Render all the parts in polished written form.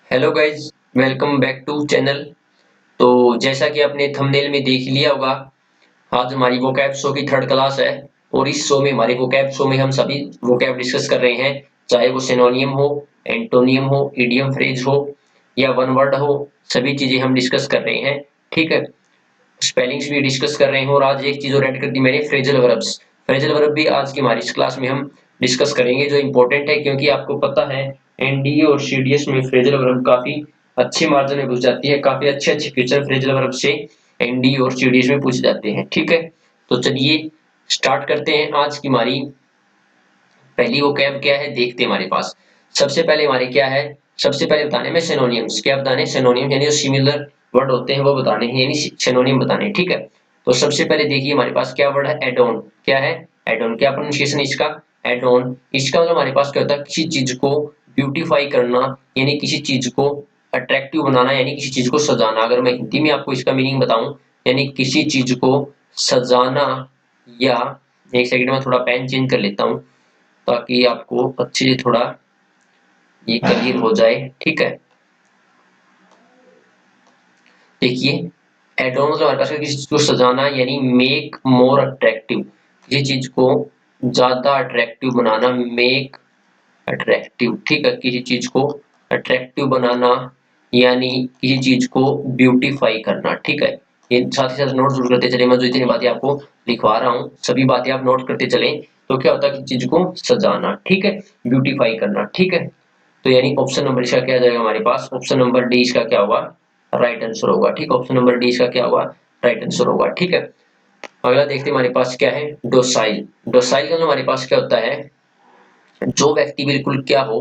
Hello guys, welcome back to channel. तो जैसा कि आपने थंबनेल में देख लिया होगा, आज हमारी वोकैब शो की थर्ड क्लास है। और इस शो में हमारे वोकैब शो में हम सभी वोकैब डिस्कस कर रहे हैं, चाहे वो सिनोनियम हो, एंटोनियम हो, इडियम फ्रेज हो या वन वर्ड हो। सभी चीजें हम डिस्कस कर रहे हैं। ठीक है, स्पेलिंग्स भी डिस्कस कर रहे हैं। और आज एक चीज और ऐड कर दी मैंने, फ्रेजल वर्ब्स। फ्रेजल वर्ब भी आज की हमारी इस क्लास में हम डिस्कस करेंगे, जो इंपॉर्टेंट है, क्योंकि आपको पता है एनडीए और सीडीएस में फ्रेजल वर्ब काफी अच्छे मार्जिन में पूछ जाती है। काफी अच्छे अच्छे फ्यूचर फ्रेजल वर्ब से एनडीए और सीडीएस में पूछे जाते हैं। ठीक है, तो चलिए स्टार्ट करते हैं। आज की हमारी पहली वोकैब क्या है देखते हैं हमारे पास। सबसे पहले हमारे क्या है, सबसे पहले बताने में सिनोनियम्स। क्या बताने? सिनोनियम, यानी जो सिमिलर वर्ड होते हैं वो बताने हैं, यानी सिनोनियम बताने हैं। ठीक है, तो सबसे पहले देखिए हमारे पास क्या वर्ड है, एडोन। क्या है? एडोन। क्या प्रोनाउंसिएशन इसका? एडोन। इसका मतलब हमारे पास क्या होता है, किसी चीज को ब्यूटीफाई करना, यानी किसी चीज को अट्रैक्टिव बनाना, यानी किसी चीज को सजाना। अगर मैं हिंदी में आपको इसका मीनिंग बताऊं, यानी किसी चीज को सजाना। या एक सेकंड में थोड़ा पेन चेंज कर लेता हूं, ताकि आपको अच्छे से थोड़ा ये क्लियर हो जाए। ठीक है, देखिए एडोन मतलब हमारे पास किसी चीज को सजाना, यानी मेक मोर अट्रैक्टिव। किसी चीज को ज्यादा अट्रैक्टिव बनाना, मेक अट्रैक्टिव। ठीक है, किसी चीज को अट्रैक्टिव बनाना, यानी किसी चीज को ब्यूटीफाई करना। ठीक है, ये साथ ही साथ नोट जरूर करते चले। मैं जो इतनी बातें आपको लिखवा रहा हूँ, सभी बातें आप नोट करते चले। तो क्या होता है कि चीज को सजाना, ठीक है, ब्यूटीफाई करना। ठीक है, तो यानी ऑप्शन नंबर इसका क्या आ जाएगा हमारे पास, ऑप्शन नंबर डी इसका क्या होगा, राइट आंसर होगा। ठीक, ऑप्शन नंबर डी इसका क्या होगा, राइट आंसर होगा। ठीक है, अगला देखते हैं हमारे पास क्या है, डोसाइल। डोसाइल का हमारे पास क्या होता है, जो व्यक्ति बिल्कुल क्या हो,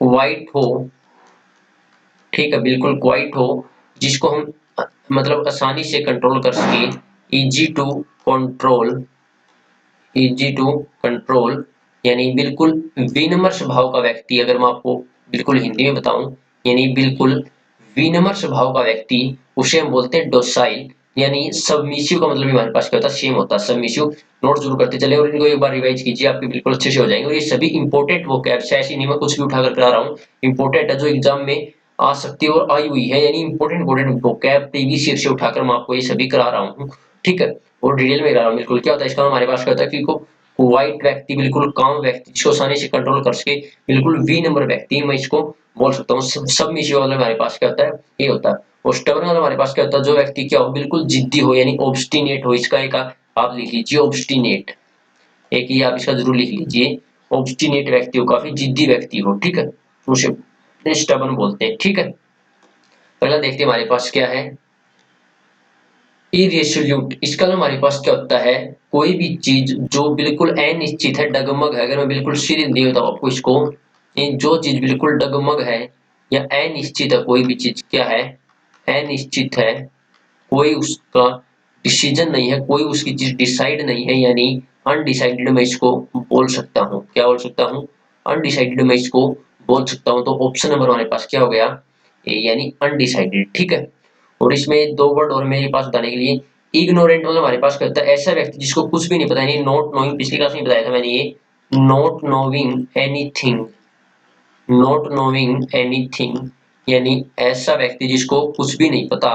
क्वाइट हो। ठीक है, बिल्कुल क्वाइट हो, जिसको हम मतलब आसानी से कंट्रोल कर सके। Easy to control, easy to control, यानी बिल्कुल विनम्र स्वभाव का व्यक्ति। अगर मैं आपको बिल्कुल हिंदी में बताऊं, यानी बिल्कुल विनम्र स्वभाव का व्यक्ति, उसे हम बोलते हैं डोसाइल। यानी सबमिसिव का मतलब हमारे पास क्या होता है, सेम होता है, सबमिसिव। नोट जरूर करते चले और इनको एक बार रिवाइज कीजिए, आपके बिल्कुल अच्छे से हो जाएंगे। और ये सभी इंपॉर्टेंट वोकैब्स है, ऐसी नहीं मैं कुछ भी उठाकर करा रहा हूँ, इंपॉर्टेंट है, जो एग्जाम में आ सकती है और आई हुई है। यानी important important vocab previous year से उठाकर मैं आपको ये सभी करा रहा हूँ। ठीक है, और डिटेल में करा रहा हूँ बिल्कुल। क्या होता है इसका, हमारे पास क्या होता है कि व्हाइट व्यक्ति, बिल्कुल काम व्यक्ति, जिसको आसानी से कंट्रोल कर सके, बिल्कुल वी नंबर व्यक्ति मैं इसको बोल सकता हूँ। सब मिसिव वाले हमारे पास क्या होता है, ये होता है। और स्टबर्न वाला हमारे पास क्या होता है, जो व्यक्ति क्या हो, बिल्कुल जिद्दी हो, यानी ऑब्स्टिनेट हो। इसका एक आप लिख लीजिए, ऑब्स्टिनेट। एक ही आप इसका जरूर लिख लीजिए, ऑब्स्टिनेट व्यक्ति हो, काफी जिद्दी व्यक्ति हो। ठीक है, उसे स्टबर्न बोलते हैं। ठीक है, अगला देखते हैं हमारे पास क्या है, इरेसोल्यूट। इसका ना हमारे पास क्या होता है, कोई भी चीज जो बिल्कुल अनिश्चित है, डगमग है। अगर मैं बिल्कुल सीधे नहीं बताऊं आपको इसको, ये जो चीज बिल्कुल डगमग है या अनिश्चित है, कोई भी चीज क्या है, अनिश्चित है, कोई उसका डिसीजन नहीं है, कोई उसकी चीज डिसाइड नहीं है, यानी अनडिसाइडेड मैं इसको बोल सकता हूँ। क्या बोल सकता हूँ, अनडिसाइडेड मैं इसको बोल सकता हूँ। तो ऑप्शन नंबर हमारे पास क्या हो गया, ए, यानी अनडिसाइडेड। ठीक है, और इसमें दो वर्ड और मेरे पास बताने के लिए, इग्नोरेंट मतलब हमारे पास क्या होता है, ऐसा व्यक्ति जिसको कुछ भी नहीं पता, यानी नॉट नोइंग। पिछली क्लास में बताया था मैंने ये, नॉट नोविंग एनीथिंग, नॉट नोविंग एनीथिंग, यानी ऐसा व्यक्ति जिसको कुछ भी नहीं पता,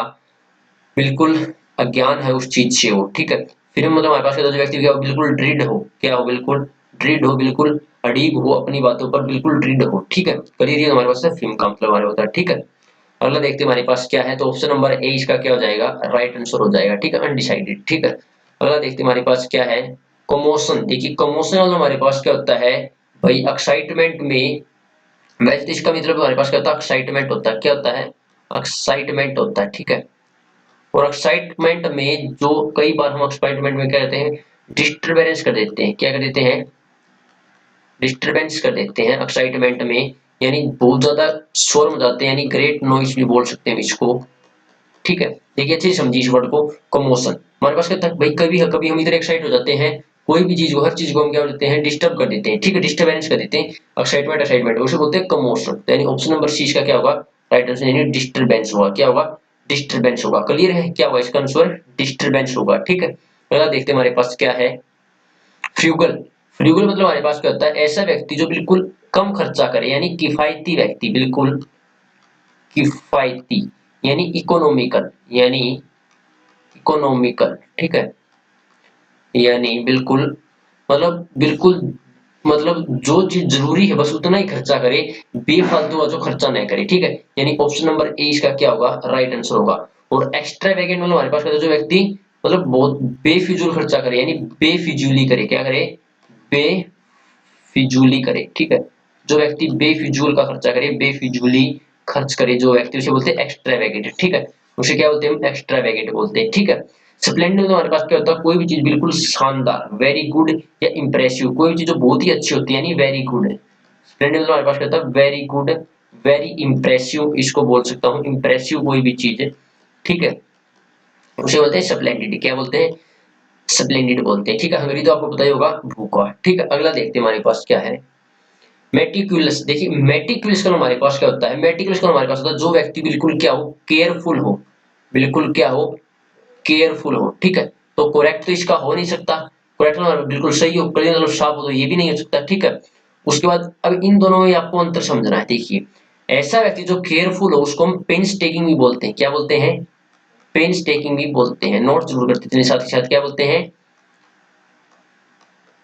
बिल्कुल अज्ञान है उस चीज से वो। ठीक है, फिर मतलब हमारे पास जो व्यक्ति क्या हो, बिल्कुल ड्रिड हो। क्या हो, बिल्कुल ड्रिड हो, बिल्कुल अड़ीग हो, अपनी बातों पर बिल्कुल ड्रिड हो। ठीक है, करियर हमारे पास फिल्म का मतलब हमारे होता है। ठीक है, अगला देखते हैं हमारे पास क्या है, तो ऑप्शन नंबर ए इसका क्या हो जाएगा, राइट आंसर हो जाएगा। ठीक है, अनडिसाइडेड। ठीक है, अगला देखते हैं हमारे पास क्या है, कमोशन। देखिए कमोशन वाला हमारे पास क्या होता है भाई, एक्साइटमेंट में। वैसे तो इसका मतलब हमारे पास क्या होता है, एक्साइटमेंट होता है। क्या होता है, एक्साइटमेंट होता है। ठीक है, और एक्साइटमेंट में जो कई बार हम एक्साइटमेंट में क्या कहते हैं, डिस्टरबेंस कर देते हैं। क्या कर देते हैं, डिस्टरबेंस कर देते हैं एक्साइटमेंट में, यानी बहुत ज्यादा शोर मचाते हैं, यानी ग्रेट नॉइस भी बोल सकते हैं इसको। ठीक है, देखिए अच्छे से समझिए इस वर्ड को, कमोशन। हमारे पास कहता है भाई, कभी कभी हम इधर एक्साइट हो जाते हैं, कोई भी चीज को, हर चीज को हम क्या करते हैं, डिस्टर्ब कर देते हैं। ठीक है, डिस्टर्बेंस कर देते हैं। एक्साइटमेंट एक्साइटमेंट उसे बोलते हैं कमोशन। तो यानी ऑप्शन नंबर सी का क्या होगा, राइट आंसर, यानी डिस्टर्बेंस होगा। क्या होगा, डिस्टर्बेंस होगा। क्लियर है, क्या होगा इसका आंसर, डिस्टर्बेंस होगा। ठीक है, अगला देखते हैं हमारे पास क्या है, फ्रूगल। फ्रूगल मतलब हमारे पास क्या होता है, ऐसा व्यक्ति जो बिल्कुल कम खर्चा करे, यानी किफायती व्यक्ति, बिल्कुल किफायती यानी इकोनॉमिकल, यानी इकोनॉमिकल, ठीक है, यानी बिल्कुल बिल्कुल जो चीज जरूरी है बस उतना ही खर्चा करे, बेफालतू का जो खर्चा नहीं करे, ठीक है। यानी ऑप्शन नंबर ए इसका क्या होगा, राइट आंसर होगा। और एक्स्ट्रा वेगेंट मतलब हमारे पास जो व्यक्ति बहुत बेफिजूल खर्चा करे, यानी बेफिजूली करे, क्या करे, बेफिजूली करे, ठीक है। जो व्यक्ति बेफिजूल का खर्चा करे, बेफिजूली खर्च करे जो व्यक्ति, उसे बोलते हैं एक्स्ट्रा वेगेंट, ठीक है। उसे क्या बोलते हैं, एक्स्ट्रा वेगेंट बोलते हैं, ठीक है। स्प्लेंडेड में हमारे पास क्या होता है, कोई भी चीज बिल्कुल शानदार, वेरी गुड या इंप्रेसिव, कोई भी चीज जो बहुत ही अच्छी होती है, यानी वेरी गुड है। स्प्लेंडेड में हमारे पास क्या होता है, वेरी गुड, वेरी इंप्रेसिव, इसको बोल सकता हूँ, इंप्रेसिव कोई भी चीज है, ठीक है, उसे बोलते हैं स्प्लेंडेड। क्या बोलते हैं, स्प्लेंडेड बोलते हैं, ठीक है। हंगरी तो आपको पता ही होगा, भूखा, ठीक है। अगला देखते हैं हमारे पास क्या है, मेटिकुलस। देखिए मेटिकुलस का हमारे पास क्या होता है, मेटिकुलस का हमारे पास होता है जो व्यक्ति बिल्कुल क्या हो, केयरफुल हो, बिल्कुल क्या हो, केयरफुल हो, ठीक है। तो करेक्ट तो इसका हो नहीं सकता, करेक्ट मतलब बिल्कुल सही हो, क्लीन मतलब साफ हो, तो ये भी नहीं हो सकता, ठीक है। उसके बाद अब इन दोनों में आपको अंतर समझना है। देखिए ऐसा व्यक्ति जो केयरफुल हो उसको हम पेंस टेकिंग भी बोलते हैं, क्या बोलते हैं, पेंस टेकिंग भी बोलते हैं। नोट जरूर करते थे साथ ही साथ, क्या बोलते हैं,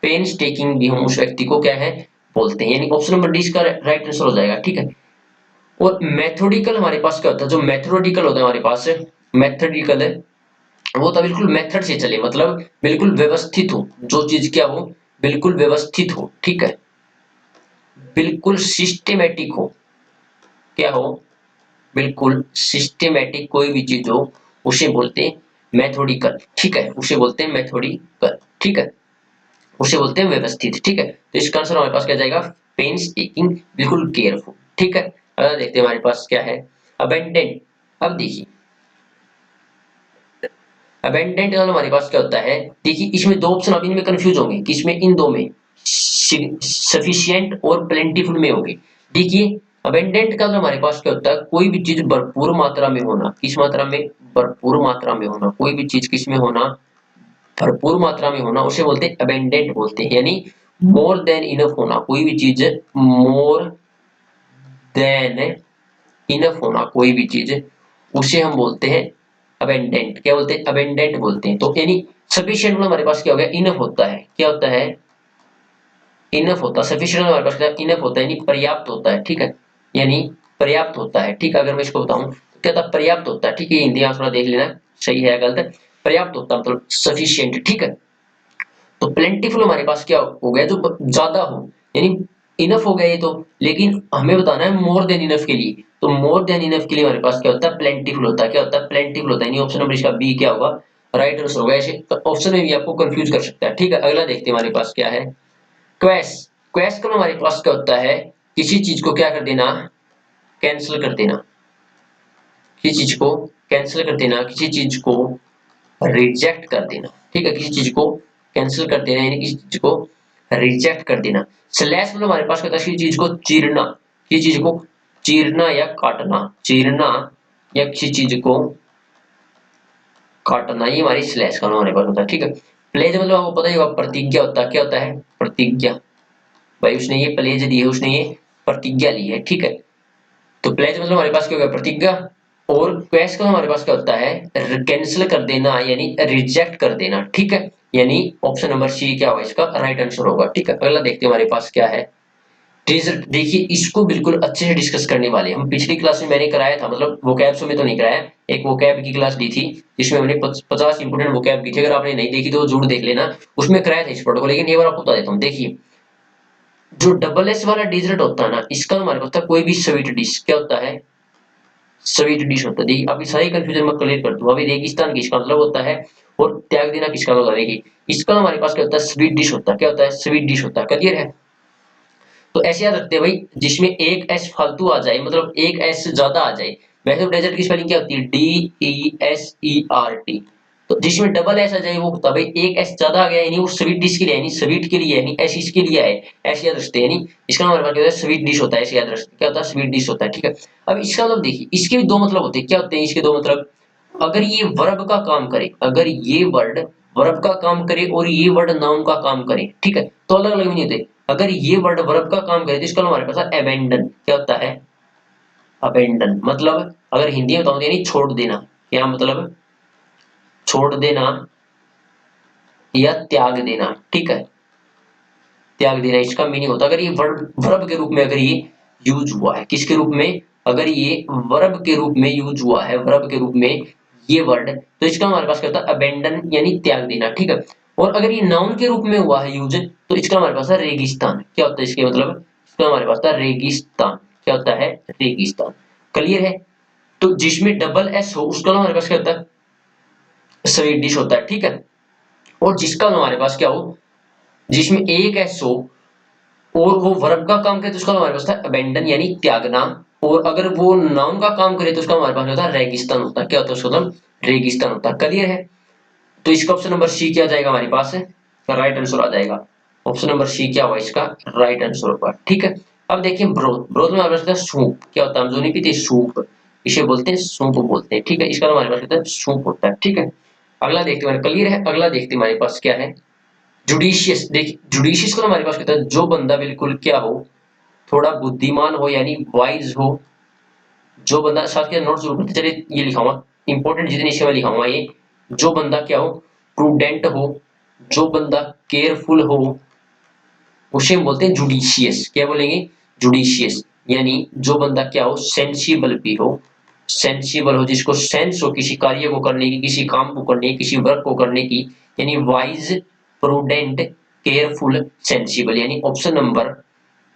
पेंस टेकिंग भी हम उस व्यक्ति को क्या है, बोलते हैं। यानी ऑप्शन नंबर डी इसका राइट आंसर हो जाएगा, ठीक है। और मेथोडिकल हमारे पास क्या होता है, जो मेथोडिकल होता है हमारे पास, मेथोडिकल है वो तो बिल्कुल मेथड से चले, बिल्कुल व्यवस्थित हो, जो चीज क्या हो, बिल्कुल व्यवस्थित हो, ठीक है, बिल्कुल सिस्टेमेटिक हो, क्या हो, बिल्कुल सिस्टेमेटिक कोई भी चीज हो उसे बोलते हैं मेथोडिकल, ठीक है, उसे बोलते हैं मेथोडिकल, ठीक है, उसे बोलते हैं व्यवस्थित, ठीक है। तो इसका आंसर हमारे पास क्या जाएगा, पेंस टेकिंग, बिल्कुल केयरफुल, ठीक है। अगला देखते हैं हमारे पास क्या है, अबेंडेंट। अब देखिए अबेंडेंट वाला हमारे पास क्या होता है, देखिए इसमें दो ऑप्शन, अभी इनमें कंफ्यूज होंगे कि इसमें इन दो में सफिशिएंट और प्लेंटीफुल में होंगे। देखिए अबेंडेंट का हमारे पास क्या होता है, कोई भी चीज भरपूर मात्रा में होना, किस मात्रा में, भरपूर मात्रा में होना, कोई भी चीज किस में होना, भरपूर मात्रा में होना, उसे बोलते हैं अबेंडेंट बोलते हैं। यानी मोर देन इनफ होना, कोई भी चीज मोर देन इनफ होना, कोई भी चीज, उसे हम बोलते हैं अबेंडेंट, क्या बोलते हैं, अबेंडेंट बोलते हैं। तो यानी सफिशिएंट मतलब हमारे पास क्या हो गया, इनफ होता है, क्या होता है, इनफ होता है। सफिशिएंट हमारे पास क्या, इनफ होता है, यानी पर्याप्त होता है, ठीक है, यानी पर्याप्त होता है, ठीक है। अगर मैं इसको बताऊं तो क्या था, पर्याप्त होता है, ठीक है। हिंदी आप थोड़ा देख लेना सही है या गलत है, पर्याप्त होता है मतलब सफिशिएंट, ठीक है। तो प्लेंटीफुल हमारे पास क्या हो गया, जो ज्यादा हो, यानी इनफ हो गया ये तो, लेकिन हमें बताना है मोर देन इनफ के लिए, तो मोर देन इनफ के लिए हमारे पास क्या होता है, प्लेंटीफुल होता है, क्या होता है, प्लेंटीफुल होता है। यानी ऑप्शन नंबर इसका बी क्या होगा, राइट आंसर होगा। ऐसे ऑप्शन में भी आपको कंफ्यूज कर सकता है, ठीक है। अगला देखते हैं हमारे पास क्या है, क्वेस। क्वेस का हमारे पास क्या होता है, किसी चीज को क्या कर देना, कैंसिल कर देना, किसी चीज को कैंसिल कर देना, किसी चीज को रिजेक्ट कर देना, ठीक है, किसी चीज को कैंसिल कर देना, यानी किसी चीज को रिजेक्ट कर देना। स्लैश मतलब हमारे पास क्या होता है, किसी चीज को चीरना, किसी चीज को चीरना या काटना, चीरना या किसी चीज को काटना, ये हमारी स्लैश का हमारे पास होता है, ठीक है। प्लेज मतलब आपको पता ही होगा, प्रतिज्ञा होता है, क्या होता है, प्रतिज्ञा, भाई उसने ये प्लेज दी है, उसने ये प्रतिज्ञा ली है, ठीक है। तो प्लेज मतलब हमारे पास क्या होगा, प्रतिज्ञा। और क्वेश का हमारे पास क्या होता है, कैंसिल कर देना, यानी रिजेक्ट कर देना, ठीक है। यानी ऑप्शन नंबर सी क्या होगा, इसका राइट आंसर होगा, ठीक है। अगला देखते हैं हमारे पास क्या है, डेजर्ट। देखिए इसको बिल्कुल अच्छे से डिस्कस करने वाले हम, पिछली क्लास में मैंने कराया था, वोकैब्स में तो नहीं कराया, एक वोकैब की क्लास ली थी जिसमें हमने 50 इंपोर्टेंट वोकैब की थी। अगर आपने नहीं देखी तो जरूर देख लेना, उसमें कराया था इस पॉइंट को, लेकिन ये बार आपको बता देता हूँ। देखिए जो डबल एस वाला डेजर्ट होता है ना, इसका हमारे पास था कोई भी स्वीट डिश, क्या होता है, स्वीट डिश होता है। देखिए अभी सारी कंफ्यूजन मैं क्लियर कर दूं। अभी रेगिस्तान किसका मतलब होता है और त्याग देना किसका मतलब होता है। देखिए इसका हमारे पास क्या होता है, स्वीट डिश होता है, क्या होता है, स्वीट डिश होता है, क्लियर है। तो ऐसे याद रखते हैं भाई, जिसमें एक एस फालतू आ जाए, मतलब एक एस ज्यादा आ जाए। वैसे तो डेजर्ट की स्पेलिंग क्या होती है, DESERT। तो जिसमें डबल एस आ जाए वो होता है भाई, एक एस ज्यादा आ गया, यानी वो स्वीट डिश के लिए, यानी स्वीट के लिए, यानी एस इसके लिए है, ऐसे याद रखते हैं। यानी इसका हमारे पास क्या होता है, स्वीट डिश होता है, ऐसे याद रखते हैं, क्या होता है, स्वीट डिश होता है, ठीक है। अब इसका मतलब देखिए, इसके भी दो मतलब होते हैं, क्या होते हैं इसके दो मतलब, अगर ये वर्ब का काम करे, अगर ये वर्ड वर्ब का काम करे और ये वर्ड नाउन का काम करे, ठीक है, तो अलग अलग नहीं होते। अगर ये वर्ड वर्ब का काम करे तो इसका हमारे पास अबेंडन, क्या होता है, अबेंडन मतलब अगर हिंदी में बताऊं तो यानी छोड़ देना। क्या मतलब? छोड़ देना या त्याग देना। ठीक है, त्याग देना इसका मीनिंग होता है। अगर ये वर्ब वर्ब के रूप में अगर ये यूज हुआ है, किसके रूप में? अगर ये वर्ब के रूप में यूज हुआ है, वर्ब के रूप में ये वर्ड, तो इसका हमारे पास क्या होता है? अबेंडन यानी त्याग देना। ठीक है, और अगर ये नाउन के रूप में हुआ है यूज, तो इसका हमारे पास है रेगिस्तान। क्या होता है इसके मतलब? इसका हमारे पास था रेगिस्तान। क्या होता है? रेगिस्तान। क्लियर है? तो जिसमें डबल एस हो उसका हमारे पास क्या होता है? स्वीडिश होता है। ठीक है, और जिसका हमारे पास क्या हो, जिसमें एक एस हो और वो वर्ब का काम करे तो उसका हमारे पास था अबेंडन यानी त्यागना। और अगर वो नाउन का काम करे तो उसका हमारे पास होता है रेगिस्तान होता है। क्या होता है उसका मतलब? रेगिस्तान होता है। क्लियर है? तो इसका ऑप्शन नंबर सी क्या जाएगा हमारे पास? राइट आंसर आ जाएगा। ऑप्शन नंबर सी क्या हुआ इसका? राइट आंसर होगा। ठीक है, अब देखिए ब्रोथ। ब्रोथ में हमारे पास होता है सूप। क्या होता है? हम जो नहीं पीते सूप, इसे बोलते हैं सूप बोलते हैं। ठीक है, इसका हमारे पास होता है सूप होता है। ठीक है, अगला देखते हैं। क्लियर है? अगला देखते हैं हमारे पास क्या है। जुडिशियस। देखिए जुडिशियस को हमारे पास कहता है जो बंदा बिल्कुल क्या हो, थोड़ा बुद्धिमान हो यानी वाइज हो। जो बंदा, साथ के नोट जरूर करते चलिए, ये लिखा हुआ इंपॉर्टेंट जितनी इसमें लिखा हुआ ये, जो बंदा क्या हो, प्रूडेंट हो, जो बंदा केयरफुल हो, उसे हम बोलते हैं जुडिशियस। क्या बोलेंगे? जुडिशियस। यानी जो बंदा क्या हो, सेंसिबल भी हो, सेंसिबल हो, जिसको सेंस हो किसी कार्य को करने की, किसी काम को करने की, किसी वर्क को करने की, यानी वाइज, प्रूडेंट, केयरफुल, सेंसिबल, यानी ऑप्शन नंबर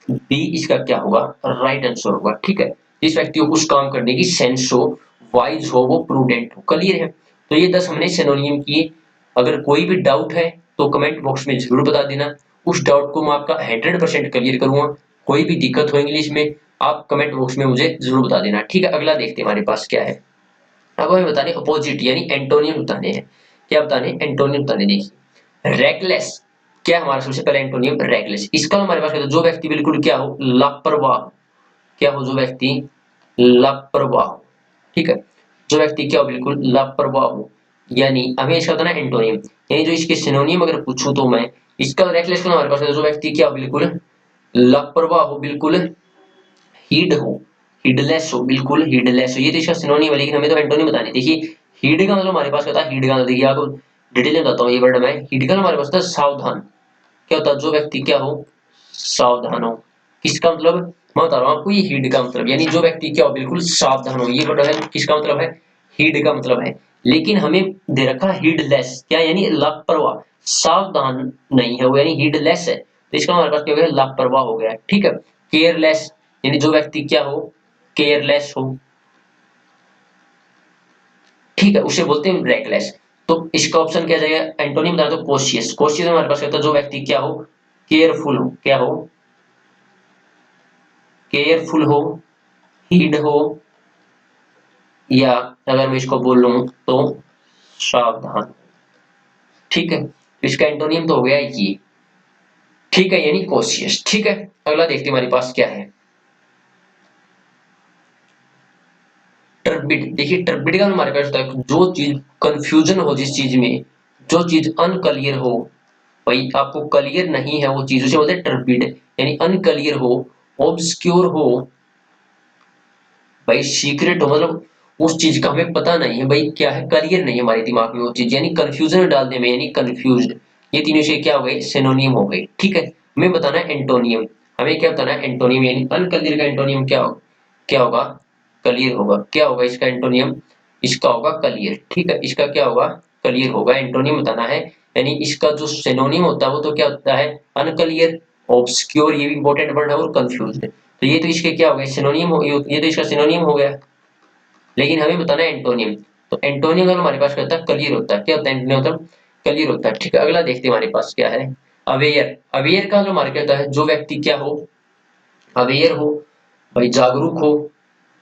बी इसका क्या होगा? राइट आंसर होगा। ठीक है, जिस व्यक्ति को कुछ काम करने की सेंस हो, वाइज हो, वो प्रूडेंट हो। क्लियर है? तो ये 10 हमने सिनोनियम किए। अगर कोई भी डाउट है तो कमेंट बॉक्स में जरूर बता देना, उस डाउट को मैं आपका 100% क्लियर करूंगा। कोई भी दिक्कत हो इंग्लिश में, आप कमेंट बॉक्स में मुझे जरूर बता देना। ठीक है, अगला देखते हैं हमारे पास क्या है। अब हमें बताने अपोजिट यानी एंटोनियम बताने हैं। क्या बताने? एंटोनियम बताने। देखिए रेकलेस, क्या हमारा सबसे पहले एंटोनियम? रेकलेस। इसका हमारे पास जो व्यक्ति बिल्कुल क्या हो, लापरवाह। क्या हो? जो व्यक्ति लापरवाह हो। ठीक है, जो व्यक्ति क्या हो, बिल्कुल लापरवाह हो, यानी हमें इसका बताना एंटोनियम। यानी जो इसके सिनोनियम अगर पूछूं तो मैं इसका रेकलेस का हमारे पास जो व्यक्ति क्या हो, बिल्कुल लापरवाह हो, बिल्कुल हीड हो, हीडलेस हो, बिल्कुल हीडलेस हो, ये तो इसका सिनोनिम है। लेकिन हमें तो एंटोनिम बतानी। देखिए हीड का मतलब हमारे पास क्या होता है? हीड का मतलब देखिए आपको डिटेल में बताता हूँ ये वर्ड में। हीड का हमारे पास होता है सावधान। क्या होता है? जो व्यक्ति क्या हो, सावधान हो। किसका मतलब? मैं बता रहा हूँ आपको, ये हीड का मतलब यानी जो व्यक्ति क्या हो, बिल्कुल सावधान हो। ये वर्ड है किसका मतलब है? हीड का मतलब है। लेकिन हमें दे रखा हीडलेस, क्या यानी लापरवाह, सावधान नहीं है वो, यानी हीडलेस है। तो इसका हमारे पास क्या हो गया? लापरवाह हो गया। ठीक है, केयरलेस यानी जो व्यक्ति क्या हो, केयरलेस हो। ठीक है, उसे बोलते हैं रेकलेस। तो इसका ऑप्शन क्या जाएगा? एंटोनिम बता दो कॉशियस। कॉशियस हमारे पास होता है जो व्यक्ति क्या हो, केयरफुल हो। क्या हो? केयरफुल हो, हीड हो, या अगर मैं इसको बोल लूं तो सावधान। ठीक है, तो इसका एंटोनियम तो हो गया ये। ठीक है, यानी कॉशियस। ठीक है, अगला देखते हैं हमारे पास क्या है। टर्बिड। देखिए टर्बिड का हमारे पास होता है जो चीज कंफ्यूजन हो, जिस चीज में जो चीज अनक्लियर हो, भाई आपको क्लियर नहीं है वो चीज, उसे बोलते हैं टर्बिड, यानी अनक्लियर हो, ऑब्सक्योर हो, भाई सीक्रेट हो, मतलब उस चीज का हमें पता नहीं है भाई क्या है, क्लियर नहीं है हमारे दिमाग में वो चीज, यानी कंफ्यूजन में डाल दे में, यानी कंफ्यूज्ड। ये तीनों से क्या हो गए? सिनोनिम हो गए। ठीक है, हमें बताना है एंटोनियम। हमें क्या बताना है? एंटोनियम, यानी अनक्लियर का एंटोनियम क्या हो, क्या होगा? क्लियर होगा। क्या होगा इसका एंटोनियम? इसका होगा क्लियर। ठीक है, इसका क्या होगा? क्लियर होगा। एंटोनियम बताना है, यानी इसका जो सिनोनिम होता है वो तो क्या होता है? अनक्लियर, ऑब्सक्योर, ये भी इंपॉर्टेंट वर्ड है, और कंफ्यूज्ड। तो ये तो इसके क्या हो गए? सिनोनिम हो, ये तो इसका सिनोनिम हो गया। लेकिन हमें बताना है एंटोनियम। तो एंटोनियम अगर हमारे पास क्या होता है? क्लियर होता है। क्या होता है? एंटोनियम मतलब क्लियर होता है। ठीक है, अगला देखते हैं हमारे पास क्या है। अवेयर। अवेयर का जो हमारे क्या होता है? जो व्यक्ति क्या हो, अवेयर हो, भाई जागरूक हो,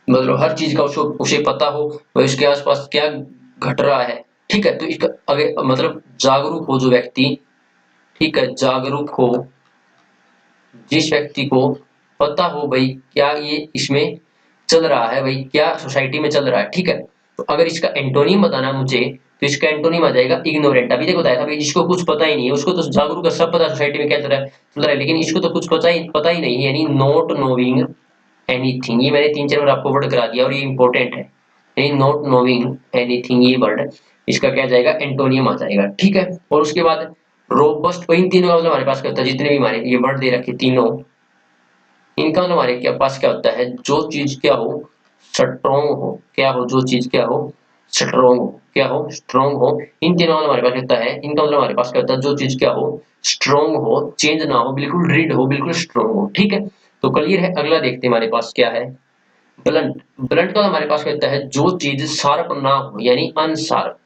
मतलब हर चीज का उसको उसे पता हो, भाई उसके आसपास क्या घट रहा है। ठीक है, तो इसका अवे मतलब जागरूक हो जो व्यक्ति, ठीक है, जागरूक हो, जिस व्यक्ति को पता हो भाई क्या ये इसमें चल रहा है, भाई क्या सोसाइटी में चल रहा है। ठीक है, तो अगर इसका एंटोनिम बताना मुझे, तो इसका एंटोनिम आ जाएगा इग्नोरेंट। अभी देखो बताया था भाई, जिसको कुछ पता ही नहीं है, उसको तो जागरूक है, सब पता सोसाइटी में क्या चल रहा है, लेकिन इसको तो कुछ पता ही नहीं है, यानी नॉट नोइंग एनीथिंग, ये मैंने 3-4 बार आपको वर्ड करा दिया और ये इंपॉर्टेंट है। यानी नॉट नोइंग एनीथिंग, ये वर्ड इसका क्या जाएगा, एंटोनियम आ जाएगा, ठीक है। और उसके बाद रोबस्ट, तो इन तीनों का मतलब हमारे पास क्या होता है, जितने भी हमारे ये वर्ड दे रखे तीनों, इनका मतलब हमारे क्या पास क्या होता है, जो चीज क्या हो स्ट्रॉन्ग हो, क्या हो, जो चीज क्या हो स्ट्रॉन्ग हो, क्या हो स्ट्रॉन्ग हो, इन तीनों का हमारे पास क्या होता है, इनका मतलब हमारे पास क्या होता है, जो चीज क्या हो स्ट्रॉन्ग हो, चेंज ना हो, बिल्कुल रीड हो, बिल्कुल स्ट्रॉन्ग हो, ठीक है। तो क्लियर है। अगला देखते हैं हमारे पास क्या है, ब्लंट। ब्लंट का हमारे पास क्या होता है, जो चीज शार्प ना हो यानी अनशार्प,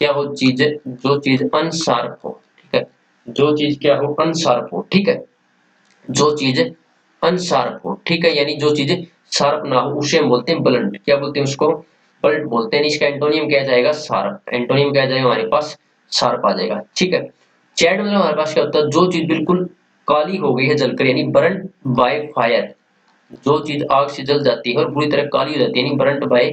क्या हो चीज, जो चीज अनशार्प हो, ठीक है, जो चीज क्या हो अनशार्प हो, ठीक है, जो चीज अनशार्प हो, ठीक है, यानी जो चीज शार्प ना हो उसे हम बोलते हैं ब्लंट, क्या बोलते हैं उसको, ब्लंट बोलते हैं। इसका एंटोनियम क्या जाएगा, शार्प, एंटोनियम क्या जाएगा हमारे पास, शार्प आ जाएगा, ठीक है। चैड मतलब हमारे पास क्या होता है, जो चीज बिल्कुल काली हो गई है जलकर, यानी बर्न बाय फायर, जो चीज आग से जल जाती है और पूरी तरह काली हो जाती है, यानी बर्न बाय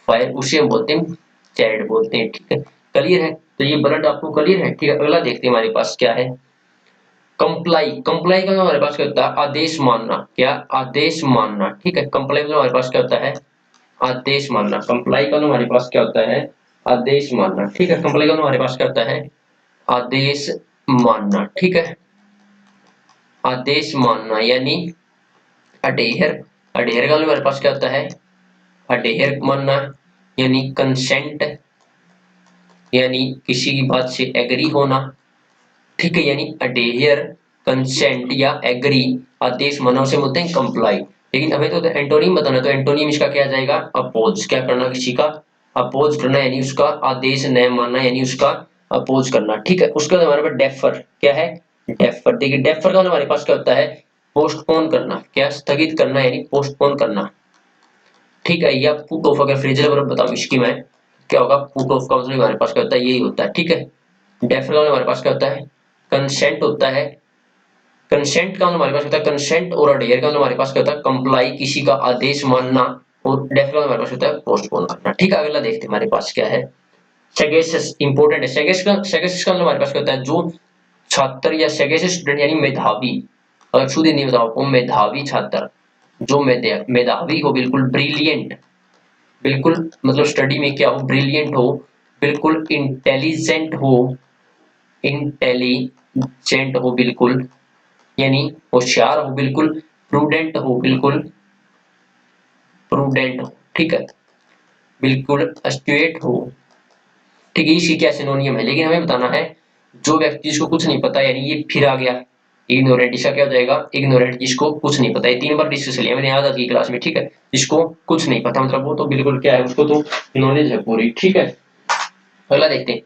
फायर, उसे हम बोलते हैं चैड बोलते हैं, ठीक है। क्लियर है, तो ये ब्लंट आपको क्लियर है, ठीक है। अगला देखते हैं हमारे पास क्या है, कंप्लाई। कंप्लाई का हमारे पास क्या होता है, आदेश मानना, क्या आदेश मानना, ठीक है। कंप्लाई का हमारे पास क्या होता है, आदेश मानना। कंप्लाई का हमारे पास क्या होता है, आदेश मानना, ठीक है। कंप्लाई का हमारे पास क्या होता है, आदेश मानना, ठीक है, आदेश मानना यानी अडेयर। अडेयर का हमारे पास क्या होता है, अडेयर मानना यानी कंसेंट, यानी किसी की बात से एग्री होना, ठीक है, यानी अडेयर, कंसेंट या एग्री, आदेश मानना, उसे बोलते हैं कंप्लाई। लेकिन हमें तो एंटोनियम बताना, तो एंटोनियम इसका क्या जाएगा, अपोज, क्या करना किसी का अपोज करना, यानी उसका आदेश न मानना, यानी उसका अपोज करना, ठीक है। उसके बाद हमारे पास डेफर, क्या है डेफर। देखिए डेफर का हमारे पास क्या होता है, पोस्टपोन करना, क्या स्थगित करना, यानी पोस्टपोन करना, ठीक है। या पुट ऑफ, अगर फ्रेजल वर्ब बताऊं इसकी मैं, क्या होगा, पुट ऑफ का मतलब हमारे पास क्या होता है, यही होता है, ठीक है। डेफर का हमारे पास क्या होता है, कंसेंट होता है। कंसेंट का हमारे पास होता है कंसेंट, और अडेयर का हमारे पास क्या होता है, कंप्लाई, किसी का आदेश मानना, और डेफर का हमारे पास होता है पोस्टपोन करना, ठीक है। अगला देखते हैं हमारे पास क्या है, सेगेसियस, इंपॉर्टेंट है। सेगेसियस का हमारे पास क्या होता है, जो छात्र या सेगेसियस स्टूडेंट यानी मेधावी, अगर शुद्ध नहीं बताओ आपको, मेधावी छात्र, जो मेधावी हो, बिल्कुल ब्रिलियंट, बिल्कुल मतलब स्टडी में क्या हो ब्रिलियंट हो, बिल्कुल इंटेलिजेंट हो, इंटेलिजेंट हो बिल्कुल, यानी होशियार हो बिल्कुल, प्रूडेंट हो बिल्कुल, प्रूडेंट हो, ठीक है, बिल्कुल अस्टुएट हो, ठीक है। इसी क्या सिनोनियम है, लेकिन हमें बताना है जो व्यक्ति जिसको कुछ नहीं पता, यानी ये फिर आ गया इग्नोरेंट, इसका क्या हो जाएगा इग्नोरेंट, जिसको कुछ नहीं पता, ये 3 बार डिस्कस लिया मैंने, याद आती क्लास में, ठीक है। जिसको कुछ नहीं पता मतलब वो तो बिल्कुल क्या है, उसको तो नॉलेज है पूरी, ठीक है। अगला देखते हैं,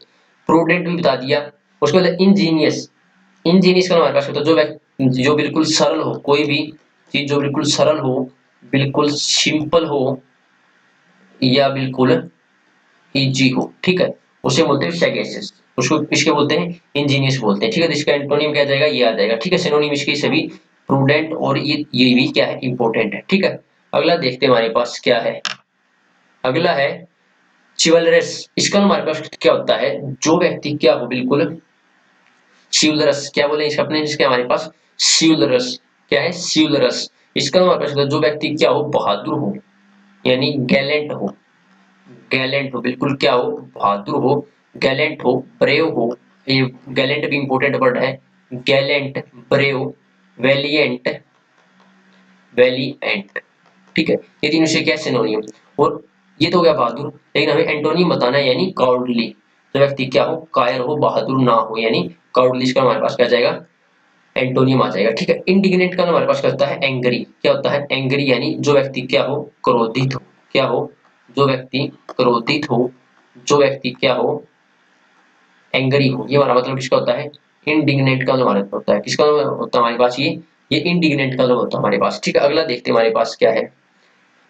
प्रूडेंट भी बता दिया। उसके बाद इंजीनियस। इंजीनियस का हमारे पास होता है जो व्यक्ति जो बिल्कुल सरल हो, कोई भी चीज जो बिल्कुल सरल हो, बिल्कुल सिंपल हो, या बिल्कुल इजी हो, ठीक है, उसे बोलते हैं सैगेसियस, उसको इसके बोलते हैं इंजीनियस बोलते हैं, ठीक है। तो इसका एंटोनियम क्या जाएगा, ये आ जाएगा, ठीक है। सिनोनिम इसकी सभी प्रूडेंट और ये भी क्या है इंपॉर्टेंट है, ठीक है। अगला देखते हैं हमारे पास क्या है, अगला है चिवलरस। इसका हमारे पास क्या होता है, जो व्यक्ति क्या हो बिल्कुल शिवलरस, क्या बोले इसका अपने, इसके हमारे पास शिवलरस, क्या है शिवलरस। इसका हमारे पास होता है जो व्यक्ति क्या हो बहादुर हो, यानी गैलेंट हो, गैलेंट हो बिल्कुल क्या हो बहादुर हो, गैलेंट हो, ब्रेव हो, ये गैलेंट भी इंपॉर्टेंट वर्ड है, गैलेंट, ब्रेव, वैलिएंट, वैलिएंट, ठीक है। ये तीनों से क्या सिनोनियम, और ये तो हो गया बहादुर, लेकिन हमें एंटोनियम बताना है, यानी काउर्डली, जो व्यक्ति क्या हो कायर हो, बहादुर ना हो, यानी काउर्डली, इसका हमारे पास क्या जाएगा एंटोनियम आ जाएगा, ठीक है। इंडिग्नेंट का हमारे पास क्या होता है एंग्री, क्या होता है एंग्री, यानी जो व्यक्ति क्या हो क्रोधित हो, क्या हो जो व्यक्ति क्रोधित हो, जो व्यक्ति क्या हो एंग्री हो, ये हमारा मतलब किसका होता है इंडिग्नेंट का, जो हमारे पास होता है किसका होता है हमारे पास ये इंडिग्नेंट का जो होता है हमारे पास, ठीक है। अगला देखते हैं हमारे पास क्या है,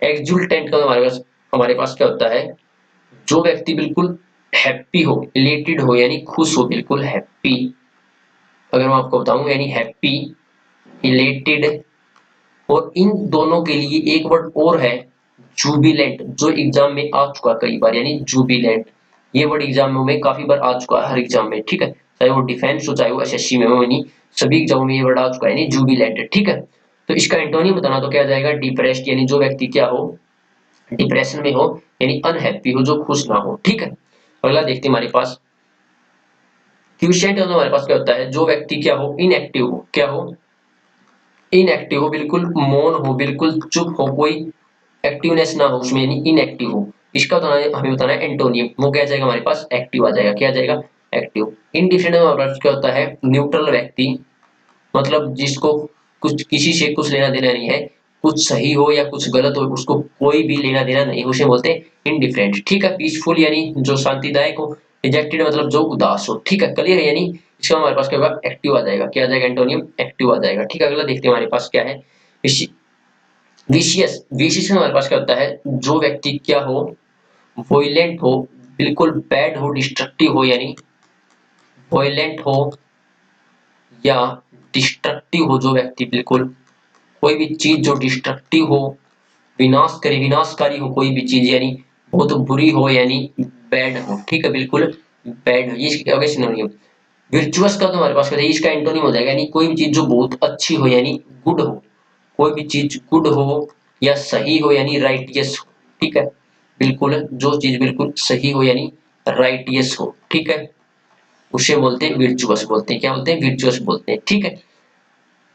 एक्जुल्टेंट का हमारे पास क्या होता है, जो व्यक्ति बिल्कुल हैप्पी हो, इलेटेड हो, यानी खुश हो, बिल्कुल हैप्पी, अगर मैं आपको बताऊं यानी हैप्पी, इलेटेड, और इन दोनों के लिए एक वर्ड और है जुबिलेंट, जो एग्जाम में आ चुका कई बार, यानी जुबिलेंट, ये वर्ड एग्जाम में काफी बार आ चुका है, हर एग्जाम में, ठीक है, चाहे वो डिफेंस हो चाहे वो एसएससी में हो, यानी सभी एग्जाम में ये वर्ड आ चुका है, यानी जुबिलेंट, ठीक है। तो इसका एंटोनिम बताना तो क्या आ जाएगा, डिप्रेस्ड, यानी जो व्यक्ति क्या हो, डिप्रेशन में हो, यानी अनहैप्पी हो, जो खुश ना हो। ठीक है, अगला देखते हैं हमारे पास क्विसेंट हमारे पास क्या होता है, जो व्यक्ति क्या हो, इनएक्टिव हो, क्या हो, इनएक्टिव हो, बिल्कुल मौन हो, बिल्कुल चुप हो, कोई एक्टिवनेस ना हो उसमें, यानी इनएक्टिव हो। इसका हमें बताना है एंटोनियम, वो क्या जाएगा हमारे पास, एक्टिव आ जाएगा, क्या आ जाएगा, एक्टिव। इनडिफरेंट हमारे पास क्या होता है, न्यूट्रल व्यक्ति, मतलब जिसको कुछ किसी से कुछ लेना देना नहीं है, कुछ सही हो या कुछ गलत हो उसको कोई भी लेना देना नहीं, उसे बोलते हैं इंडिफरेंट। ठीक है, पीसफुल यानी जो शांतिदायक हो, रिजेक्टेड मतलब जो उदास हो। ठीक है, क्लियर है, यानी इसका हमारे पास क्या होगा, एक्टिव आ जाएगा, क्या आ जाएगा, एंटोनियम एक्टिव आ जाएगा। ठीक है, अगला देखते हैं हमारे पास क्या है, विशियस। विशियस हमारे पास क्या होता है, जो व्यक्ति क्या हो, वोयलेंट हो, बिल्कुल बैड हो, डिस्ट्रक्टिव हो, यानी वोयलेंट हो या डिस्ट्रक्टिव हो, जो व्यक्ति बिल्कुल कोई भी चीज जो डिस्ट्रक्टिव हो, विनाश करे, विनाशकारी हो कोई भी चीज, यानी बहुत बुरी हो, यानी बैड हो। ठीक है, बिल्कुल बैड हो, ये हो गया सिनोनिम। विर्चुअस का तो हमारे पास क्या है, इसका एंटोनिम हो जाएगा, यानी कोई भी चीज जो बहुत अच्छी हो, यानी गुड हो, कोई भी चीज गुड हो या सही हो, यानी राइटियस हो। ठीक है, बिल्कुल जो चीज बिल्कुल सही हो, यानी राइटियस हो। ठीक है, उसे बोलते हैं विर्चुअस, बोलते हैं क्या, बोलते हैं विर्चुअस बोलते हैं। ठीक है,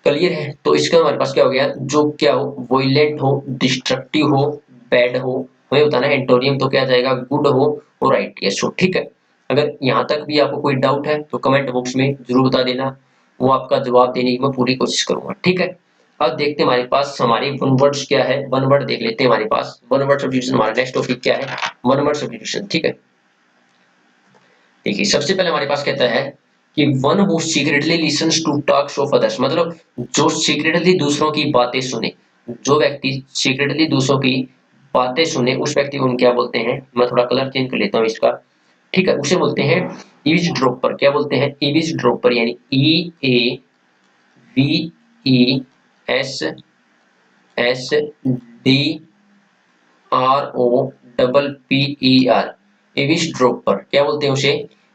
क्लियर है, तो इसका हमारे पास क्या हो गया, जो क्या हो, वोयलेंट हो, डिस्ट्रक्टिव हो, बैड हो, हमें बताना है एंटोनियम, तो क्या आ जाएगा, गुड हो और राइटियस हो। ठीक है, अगर यहाँ तक भी आपको कोई डाउट है तो कमेंट बॉक्स में जरूर बता देना, वो आपका जवाब देने की मैं पूरी कोशिश करूंगा। ठीक है, अब देखते हैं हमारे पास हमारे वन वर्ड्स क्या है, वन वर्ड देख लेते हैं हमारे पास, वन वर्ड सब्स्टिट्यूशन हमारा नेक्स्ट टॉपिक क्या है, वन वर्ड सब्स्टिट्यूशन। ठीक है, देखिए सबसे पहले हमारे पास कहता है कि one who secretly listens to talks of others, मतलब जो सीक्रेटली दूसरों की बातें सुने, जो व्यक्ति सीक्रेटली दूसरों की बातें सुने, उस व्यक्ति को हम क्या बोलते हैं, मैं थोड़ा कलर चेंज कर लेता हूँ इसका। ठीक है, उसे बोलते हैं ईज ड्रॉपर, क्या बोलते हैं, ईज ड्रॉपर, यानी E A V E S S D R O double P E R, eavesdropper, क्या बोलते हैं उसे,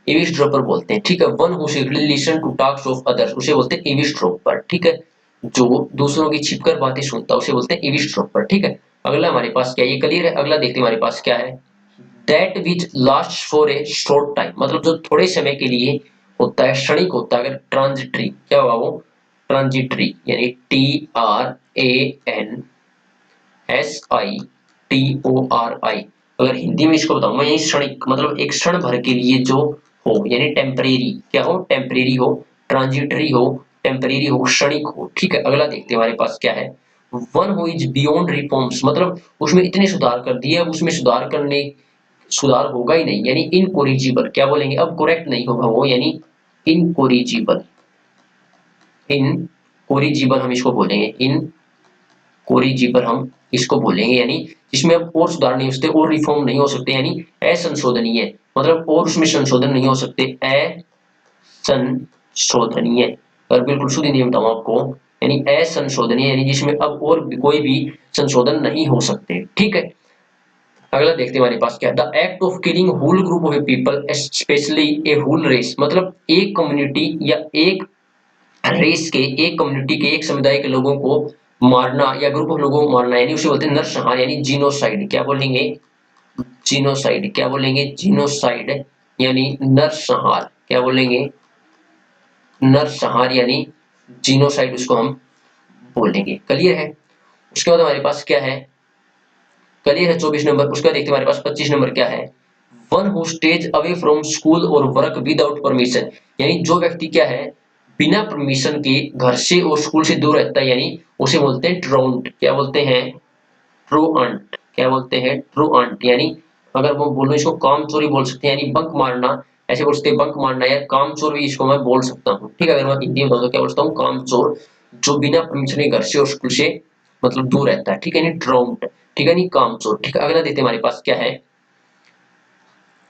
एविस ड्रॉपर बोलते हैं। ठीक है, one who secretly listen to talks of others, उसे बोलते हैं एविस ड्रॉपर। ठीक है, जो दूसरों की छिपकर बातें सुनता है उसे बोलते हैं एविस ड्रॉपर। ठीक है, अगला हमारे पास क्या है, ये क्लियर है, अगला देखते हैं हमारे पास क्या है, that which last for a short time, मतलब जो थोड़े समय के लिए होता है, क्षणिक होता है, अगर ट्रांजिटरी, क्या होगा वो, ट्रांजिटरी, यानी T R A N S I T O R I, अगर हिंदी में इसको बताऊं मैं, यही क्षणिक, मतलब एक क्षण भर के लिए जो हो, यानी टेम्परेरी, क्या हो, टेम्परेरी हो, ट्रांजिटरी हो, टेम्परेरी हो, क्षणिक हो। ठीक है, अगला देखते हैं हमारे पास क्या है, one who is beyond reforms, मतलब उसमें इतने सुधार कर दिए, अब उसमें सुधार करने, सुधार होगा ही नहीं, यानी इनकोरिजिबल, क्या बोलेंगे, अब करेक्ट नहीं होगा वो, यानी इनकोरिजिबल, इनकोरिजिबल हम इसको बोलेंगे, इन कोरिजिबल हम इसको बोलेंगे, यानी जिसमें अब और सुधार नहीं हो सकते और रिफॉर्म नहीं हो सकते, यानी असंशोधनीय, मतलब और उसमें संशोधन नहीं हो सकते, असंशोधनीय, अगर बिल्कुल शुद्ध नियम बताऊं आपको, यानी असंशोधनीय, यानी जिसमें अब और भी कोई भी संशोधन नहीं हो सकते। ठीक है, अगला देखते हैं हमारे पास क्या, the act of killing whole group of people specially a whole race, मतलब एक कम्युनिटी या एक रेस के, एक कम्युनिटी के, एक समुदाय के लोगों को मारना या ग्रुप ऑफ लोगों को मारना, यानी उसे बोलते हैं नरसंहार, यानी जीनोसाइड, क्या बोलेंगे, जीनोसाइड, क्या बोलेंगे, जीनोसाइड, यानी नरसंहार, क्या बोलेंगे, नरसंहार, यानी जीनोसाइड उसको हम बोलेंगे। क्लियर है, उसके बाद हमारे पास क्या है, क्लियर है 24 नंबर। उसका देखते हैं हमारे पास 25 नंबर क्या है, one who stays away from school और वर्क विदाउट परमिशन, यानी जो व्यक्ति क्या है, बिना परमिशन के घर से और स्कूल से दूर रहता है, यानी उसे बोलते हैं ट्रोंट, क्या बोलते हैं, ट्रूअंट, क्या बोलते हैं, ट्रूअंट, यानी अगर वो बोलो इसको काम चोरी बोल सकते हैं, यानी बंक मारना, ऐसे बोल सकते हैं बंक मारना, या काम चोर भी इसको मैं बोल सकता हूँ। ठीक है, अगर मैं हिंदी में बताऊँ तो क्या बोलता हूँ, काम चोर, जो बिना परमिशन के घर से और स्कूल से मतलब दूर रहता है। ठीक है, यानी ट्रोंट, ठीक है, नहीं काम चोर। ठीक है, अगला देखते हैं हमारे पास क्या है,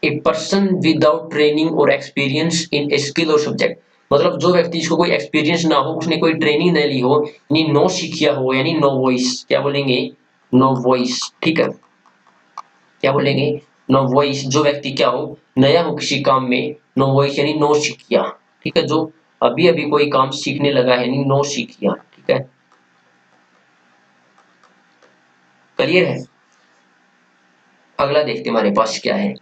ए पर्सन विदाउट ट्रेनिंग और एक्सपीरियंस इन ए स्किल और सब्जेक्ट, मतलब जो व्यक्ति जिसको कोई एक्सपीरियंस ना हो, उसने कोई ट्रेनिंग नहीं ली हो, यानी नो सीखिया हो, यानी नो वॉइस, क्या बोलेंगे, नो वॉइस। ठीक है, क्या बोलेंगे, नो वॉइस, जो व्यक्ति क्या हो, नया हो किसी काम में, नो वॉइस यानी नो सीखिया। ठीक है, जो अभी अभी कोई काम सीखने लगा है, यानी नो सीखिया। ठीक है, क्लियर है। अगला देखते हैं हमारे पास क्या है।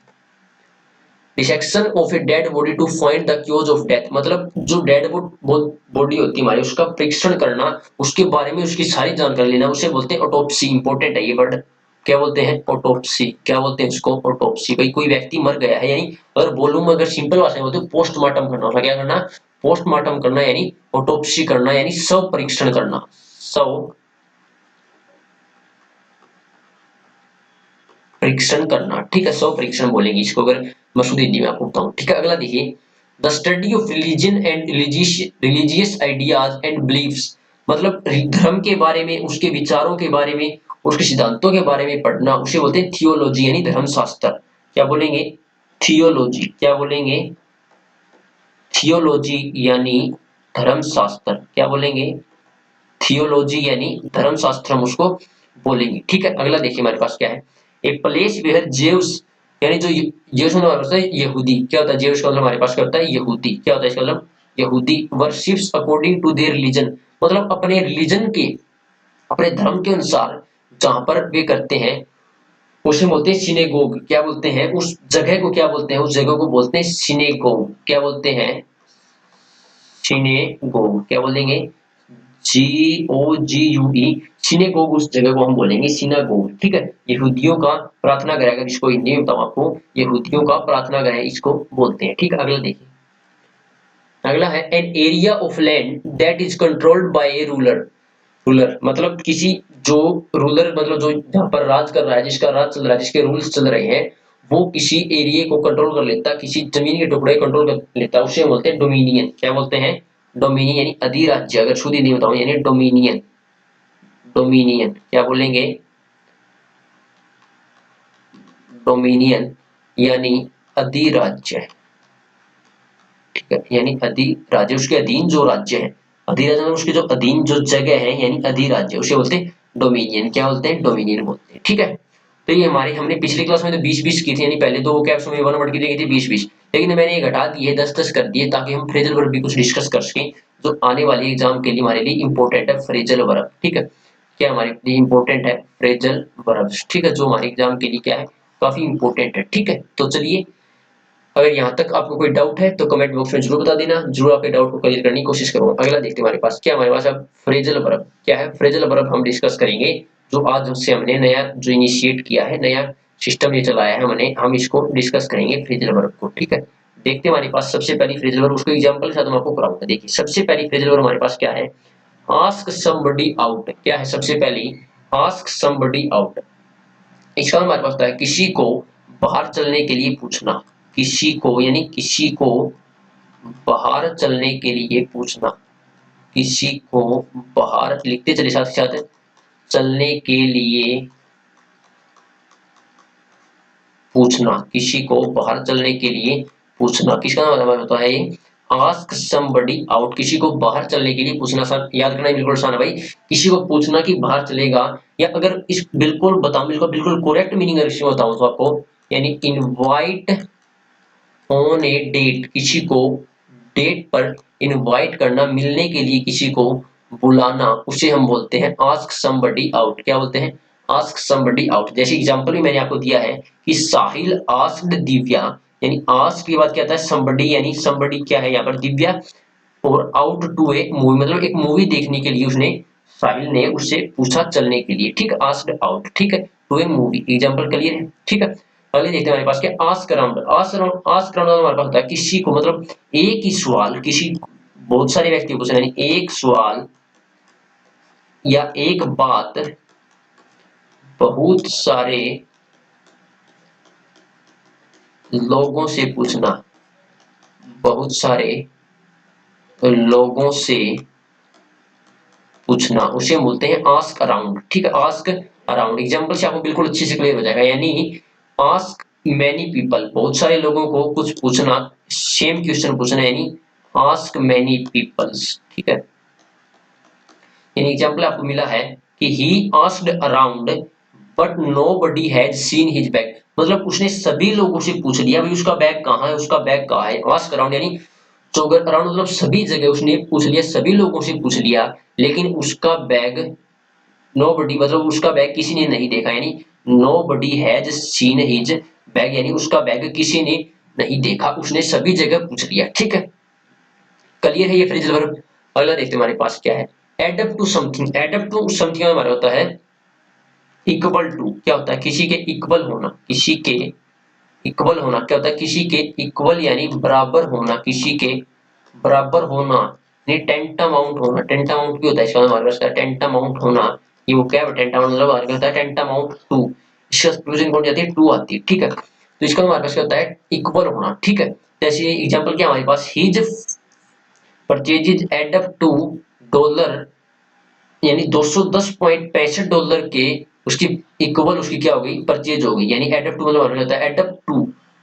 Dissection of a dead body to find the cause of death, मतलब जो डेड बॉडी होती है हमारी, उसका परीक्षण करना, उसके बारे में उसकी सारी जानकारी लेना, उसे बोलते हैं ऑटोप्सी। इंपॉर्टेंट है ये वर्ड, क्या बोलते हैं ऑटोप्सी, क्या बोलते हैं उसको ऑटोप्सी। भाई कोई व्यक्ति मर गया है, यानी अगर बोलूं मैं, अगर सिंपल भाषा में बोलते पोस्टमार्टम करना होता, क्या करना, पोस्टमार्टम करना, यानी ऑटोप्सी करना, यानी शव परीक्षण करना, शव परीक्षण करना, ठीक है, शव परीक्षण बोलेंगे इसको अगर मसूद हिंदी में आपको बताऊं, ठीक है। अगला देखिए, the study of religion and religious ideas and beliefs, मतलब धर्म के बारे में, उसके विचारों के बारे में, उसके सिद्धांतों के बारे में पढ़ना, उसे बोलते हैं थियोलॉजी, यानी धर्म शास्त्र। क्या बोलेंगे, थियोलॉजी, क्या बोलेंगे, थियोलॉजी यानी धर्म शास्त्र, क्या बोलेंगे, थियोलॉजी यानी धर्म शास्त्र, हम उसको बोलेंगे, ठीक है। अगला देखिए हमारे पास क्या है, ए प्लेस वेयर जेव्स, यानी जो जेव्स मतलब हमारे पास यहूदी, क्या होता है जेव्स का मतलब हमारे पास क्या होता है यहूदी, क्या होता है इसका मतलब यहूदी, worships according to their religion, मतलब अपने रिलीजन के, अपने धर्म के अनुसार जहां पर वे करते हैं, उसे बोलते हैं सिनेगोग, क्या बोलते हैं उस जगह को, क्या बोलते हैं उस जगह को बोलते हैं सिनेगोग, क्या बोलते हैं सिनेगोग, क्या बोलेंगे GOGUE, सिनेगोग, उस जगह को हम बोलेंगे सिनागोग, ठीक है। यहूदियों का प्रार्थना गृह, अगर इसको हिंदी में बताऊं आपको, यहूदियों का प्रार्थना गृह इसको बोलते हैं, ठीक है। अगला देखिए, अगला है an area of land that is controlled by A ruler, ruler मतलब किसी, जो रूलर मतलब जो जहां पर राज कर रहा है, जिसका राज चल रहा है, जिसके रूल्स चल रहे हैं, वो किसी एरिया को कंट्रोल कर लेता, किसी जमीन के टुकड़े कंट्रोल कर लेता, उसे बोलते हैं डोमिनियन, क्या बोलते हैं डोमिनियन, यानी अधिराज्य, अगर शुद्ध हिंदी में बताऊं यानी डोमिनियन, डोमिनियन क्या बोलेंगे डोमिनियन यानी अधिराज्य, ठीक है, यानी अधिराज्य, उसके अधीन जो राज्य है, अधिराज्य मतलब उसके जो अधीन जो जगह है, यानी अधिराज्य, उसे बोलते हैं डोमिनियन, क्या बोलते हैं डोमिनियन बोलते हैं, ठीक है। तो ये हमारी, हमने पिछली क्लास में तो 20-20 की थी, यानी पहले तो वो कैप्स में 1 वर्ड की दी थी 20-20, लेकिन मैंने ये घटा दिए 10-10 कर दिए, ताकि हम फ्रेजल वर्ब भी कुछ डिस्कस कर सकें, जो आने वाले एग्जाम के लिए हमारे लिए इंपॉर्टेंट है, फ्रेजल वर्ब, ठीक है, क्या हमारे लिए इंपॉर्टेंट है फ्रेजल वर्ब, ठीक है, जो हमारे एग्जाम के लिए क्या है, काफी इंपॉर्टेंट है, ठीक है। तो चलिए, अगर यहाँ तक आपको कोई डाउट है तो कमेंट बॉक्स में जरूर बता देना, जरूर आपके डाउट को क्लियर करने की कोशिश करूंगा। अगला देखते हैं हमारे पास क्या, हमारे पास अब फ्रेजल वर्ब, क्या है फ्रेजल वर्ब हम डिस्कस करेंगे, जो आज से हमने नया जो इनिशिएट किया है, नया सिस्टम ये चलाया है हमने, हम इसको डिस्कस करेंगे फ्रेजल वर्ब को, ठीक है। देखते हैं हमारे पास सबसे पहली फ्रेजल वर्ब, उसको एग्जांपल के साथ मैं आपको कराऊंगा। देखिए सबसे पहली फ्रेजल वर्ब हमारे पास क्या है, आस्क समबडी आउट, क्या है सबसे पहली, आस्क समबडी आउट, इसका हमारे पास है किसी को बाहर चलने के लिए पूछना, किसी को यानी किसी को बाहर चलने के लिए पूछना, किसी को बाहर, लिखते चले साथ ही साथ, चलने के लिए पूछना, किसी को बाहर चलने के लिए पूछना, किसका मतलब होता है ये, आस्क समबडी आउट, किसी को बाहर चलने के लिए पूछना। सर याद करना बिल्कुल आसान है भाई, किसी को पूछना कि बाहर चलेगा, या अगर इस बिल्कुल बताऊं, बिल्कुल करेक्ट मीनिंग अगर इसमें बताऊं तो आपको, यानी इनवाइट ऑन ए डेट, किसी को डेट पर इनवाइट करना, मिलने के लिए किसी को बुलाना, उसे हम बोलते हैं आस्क समबडी आउट, क्या बोलते हैं आस्क समबडी आउट। जैसे एग्जांपल भी मैंने आपको दिया है कि साहिल आस्क्ड दिव्या, यानी आस्क के बाद क्या आता है समबडी, यानी समबडी क्या है यहाँ पर दिव्या, और आउट टू ए मूवी, मतलब एक मूवी देखने के लिए उसने, साहिल ने उससे पूछा चलने के लिए, ठीक है, आस्क्ड आउट, ठीक है, to a movie, example clear है, ठीक है। अगले देखते हैं हमारे पास क्या, आस्क अराउंड, आस्क अराउंड हमारे पास होता है किसी को, मतलब एक ही सवाल, किसी बहुत सारे व्यक्ति को पूछना, यानी एक सवाल या एक बात बहुत सारे लोगों से पूछना, बहुत सारे लोगों से पूछना, उसे बोलते हैं आस्क अराउंड, ठीक है, आस्क अराउंड। एग्जांपल से आपको बिल्कुल अच्छे से क्लियर हो जाएगा, यानी आस्क मैनी पीपल, बहुत सारे लोगों को कुछ पूछना, सेम क्वेश्चन पूछना, यानी आस्क मैनी पीपल्स, ठीक है। यानी एग्जांपल आपको मिला है कि he asked around but nobody has seen his bag, मतलब उसने सभी लोगों से पूछ लिया भाई उसका बैग कहाँ है, उसका बैग कहाँ है, आस्क अराउंड यानी चौगर अराउंड, मतलब सभी जगह उसने पूछ लिया, सभी लोगों से पूछ लिया, लेकिन उसका बैग नो बडी मतलब उसका बैग किसी ने नहीं देखा, यानी nobody has seen his bag, यानी उसका बैग किसी ने नहीं देखा, उसने सभी जगह पूछ लिया। ठीक है, क्लियर है ये फ्रेजल वर्ब। अगला देखते हैं हमारे पास क्या है, adapt to something. Adapt to something हमारा होता है इक्वल टू, क्या होता है किसी के इक्वल होना, किसी के इक्वल होना, क्या होता है किसी के इक्वल यानी बराबर होना, किसी के बराबर होना, नहीं टेंटामाउंट होना। टेंटामाउंट भी होता है इसका हमारे पास टेंटामाउंट होना, ये वो क्या है टेंटामाउंट मतलब हमारे पास होता है टेंटामाउंट टू, इसका क्लोजिंग कौन जाती है टू आती है। ठीक है, तो इसका हमारे पास क्या होता है इक्वल होना। ठीक है, जैसे एग्जांपल क्या हमारे पास, his purchases add up to dollar, यानी $210.65 के उसकी इक्वल उसकी क्या हो गई परचेज हो गई, यानी एडप टू मतलब हमारा होता है एडप टू,